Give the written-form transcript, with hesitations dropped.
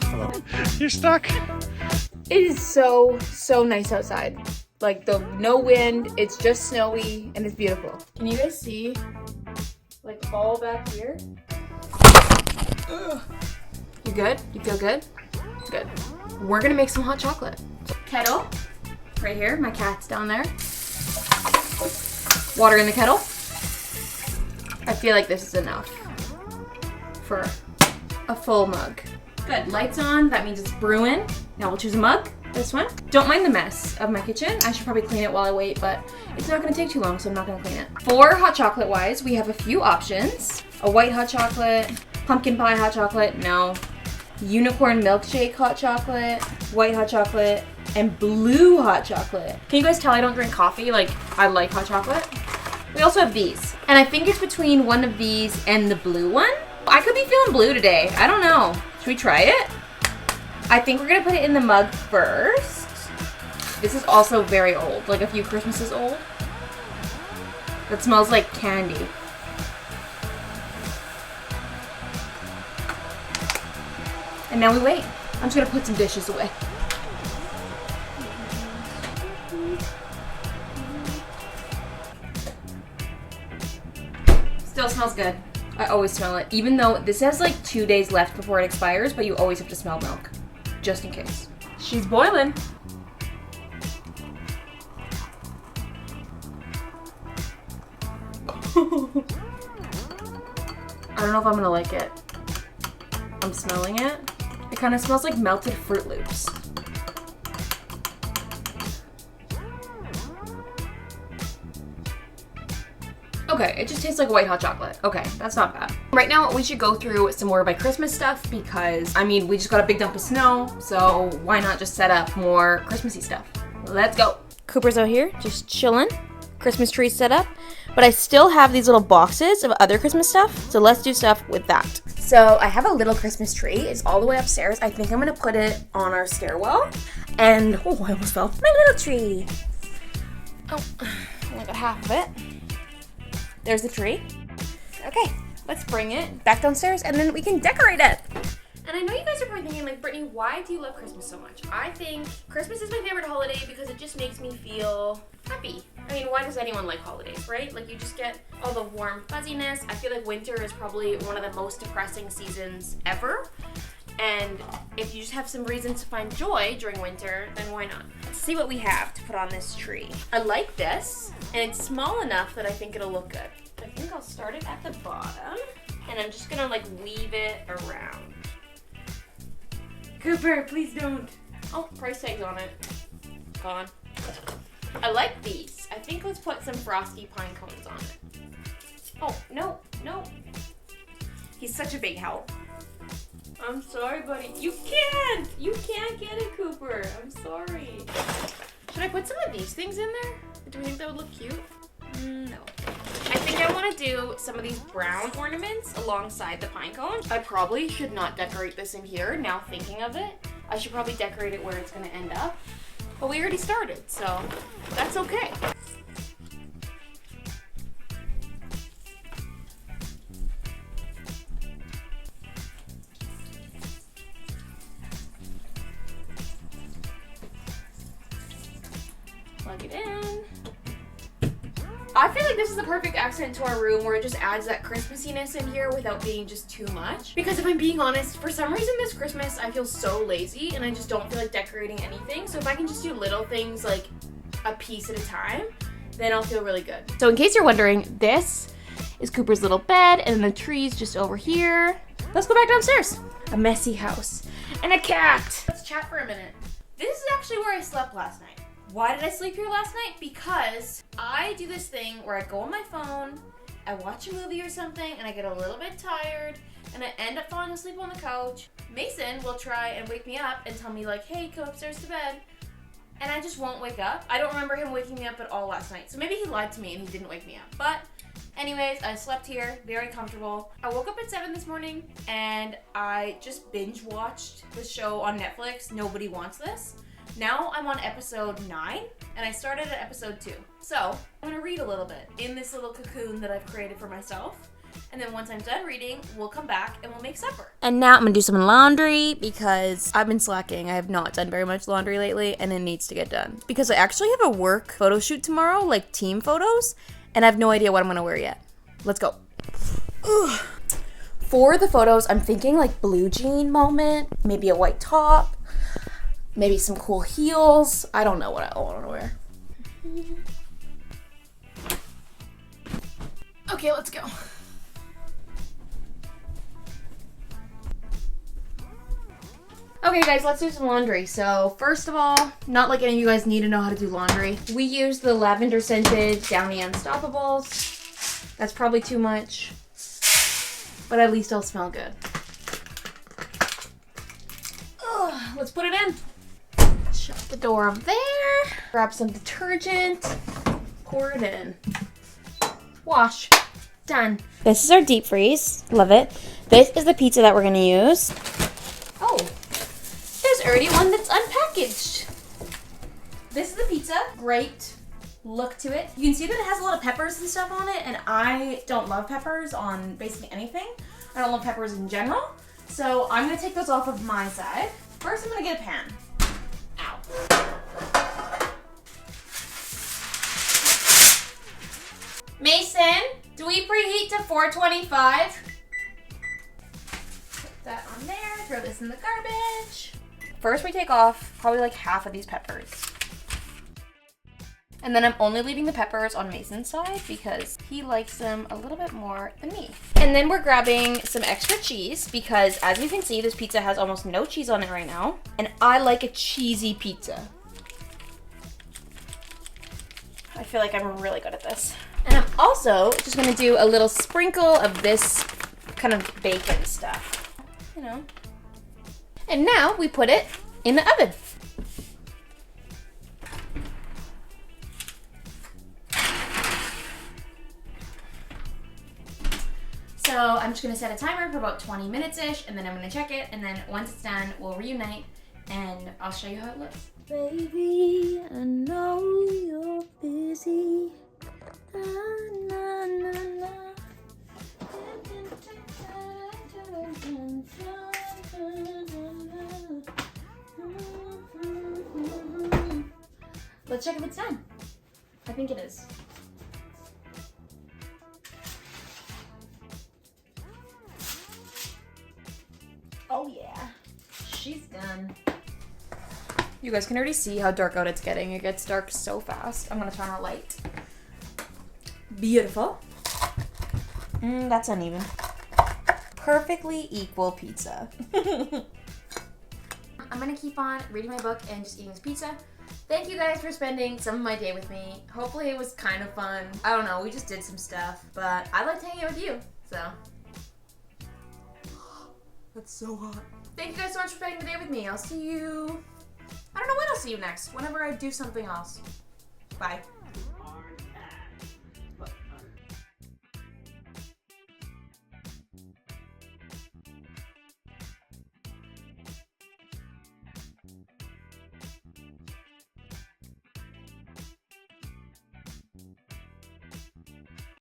Hello. You're stuck. It is so nice outside. Like no wind, it's just snowy and it's beautiful. Can you guys see like all back here? Ugh. You good? You feel good? Good. We're gonna make some hot chocolate. Kettle, right here. My cat's down there. Water in the kettle. I feel like this is enough for a full mug. Good, lights on, that means it's brewing. Now we'll choose a mug, this one. Don't mind the mess of my kitchen. I should probably clean it while I wait, but it's not gonna take too long, so I'm not gonna clean it. For hot chocolate wise, we have a few options. A white hot chocolate, pumpkin pie hot chocolate, no. Unicorn milkshake hot chocolate, white hot chocolate, and blue hot chocolate. Can you guys tell I don't drink coffee? Like, I like hot chocolate. We also have these. And I think it's between one of these and the blue one. I could be feeling blue today. I don't know. Should we try it? I think we're gonna put it in the mug first. This is also very old, like a few Christmases old. That smells like candy. And now we wait. I'm just gonna put some dishes away. Still smells good. I always smell it. Even though this has like 2 days left before it expires, but you always have to smell milk. Just in case. She's boiling. I don't know if I'm gonna like it. I'm smelling it. It kind of smells like melted Fruit Loops. Okay, it just tastes like white hot chocolate. Okay, that's not bad. Right now, we should go through some more of my Christmas stuff because, I mean, we just got a big dump of snow, so why not just set up more Christmassy stuff? Let's go. Cooper's out here, just chilling. Christmas tree set up. But I still have these little boxes of other Christmas stuff, so let's do stuff with that. So I have a little Christmas tree. It's all the way upstairs. I think I'm gonna put it on our stairwell. And, oh, I almost fell. My little tree. Oh, only got half of it. There's the tree. Okay, let's bring it back downstairs and then we can decorate it. And I know you guys are probably thinking, like, Brittney, why do you love Christmas so much? I think Christmas is my favorite holiday because it just makes me feel happy. I mean, why does anyone like holidays, right? Like, you just get all the warm fuzziness. I feel like winter is probably one of the most depressing seasons ever. And if you just have some reasons to find joy during winter, then why not? Let's see what we have to put on this tree. I like this, and it's small enough that I think it'll look good. I think I'll start it at the bottom, and I'm just gonna, like, weave it around. Cooper, please don't. Oh, price tag's on it. Gone. I like these. I think let's put some frosty pine cones on it. Oh, no. He's such a big help. I'm sorry, buddy. You can't get it, Cooper. I'm sorry. Should I put some of these things in there? Do we think that would look cute? No. I think I want to do some of these brown ornaments alongside the pine cones. I probably should not decorate this in here, now thinking of it. I should probably decorate it where it's going to end up. But we already started, so that's okay. Plug it in. I feel like this is the perfect accent to our room where it just adds that Christmassiness in here without being just too much. Because if I'm being honest, for some reason this Christmas I feel so lazy and I just don't feel like decorating anything. So if I can just do little things like a piece at a time, then I'll feel really good. So in case you're wondering, this is Cooper's little bed and the tree's just over here. Let's go back downstairs. A messy house and a cat. Let's chat for a minute. This is actually where I slept last night. Why did I sleep here last night? Because I do this thing where I go on my phone, I watch a movie or something, and I get a little bit tired, and I end up falling asleep on the couch. Mason will try and wake me up and tell me, like, hey, go upstairs to bed. And I just won't wake up. I don't remember him waking me up at all last night. So maybe he lied to me and he didn't wake me up. But anyways, I slept here, very comfortable. I woke up at 7 this morning, and I just binge watched the show on Netflix, Nobody Wants This. Now I'm on episode 9, and I started at episode 2. So I'm gonna read a little bit in this little cocoon that I've created for myself. And then once I'm done reading, we'll come back and we'll make supper. And now I'm gonna do some laundry because I've been slacking. I have not done very much laundry lately and it needs to get done. Because I actually have a work photo shoot tomorrow, like team photos, and I have no idea what I'm gonna wear yet. Let's go. Ugh. For the photos, I'm thinking like blue jean moment, maybe a white top, maybe some cool heels. I don't know what I want to wear. Okay, let's go. Okay guys, let's do some laundry. So first of all, not like any of you guys need to know how to do laundry. We use the lavender scented Downy Unstoppables. That's probably too much, but at least I'll smell good. Ugh, let's put it in. Shut the door up there. Grab some detergent. Pour it in. Wash. Done. This is our deep freeze. Love it. This is the pizza that we're gonna use. Oh, there's already one that's unpackaged. This is the pizza. Great look to it. You can see that it has a lot of peppers and stuff on it, and I don't love peppers on basically anything. I don't love peppers in general. So I'm gonna take those off of my side. First, I'm gonna get a pan. Ow. Mason, do we preheat to 425? Put that on there, throw this in the garbage. First we take off probably like half of these peppers. And then I'm only leaving the peppers on Mason's side because he likes them a little bit more than me. And then we're grabbing some extra cheese because as you can see, this pizza has almost no cheese on it right now. And I like a cheesy pizza. I feel like I'm really good at this. And I'm also just gonna do a little sprinkle of this kind of bacon stuff, you know. And now we put it in the oven. So I'm just gonna set a timer for about 20 minutes-ish, and then I'm gonna check it, and then once it's done, we'll reunite, and I'll show you how it looks. Baby, I know you're busy. Na, na, na. Let's check if it's done. I think it is. Oh yeah, she's done. You guys can already see how dark out it's getting. It gets dark so fast. I'm gonna turn on a light. Beautiful. That's uneven. Perfectly equal pizza. I'm gonna keep on reading my book and just eating this pizza. Thank you guys for spending some of my day with me. Hopefully it was kind of fun. I don't know, we just did some stuff, but I liked hanging out with you, so. That's so hot. Thank you guys so much for spending the day with me. I'll see you, I don't know when I'll see you next, whenever I do something else. Bye.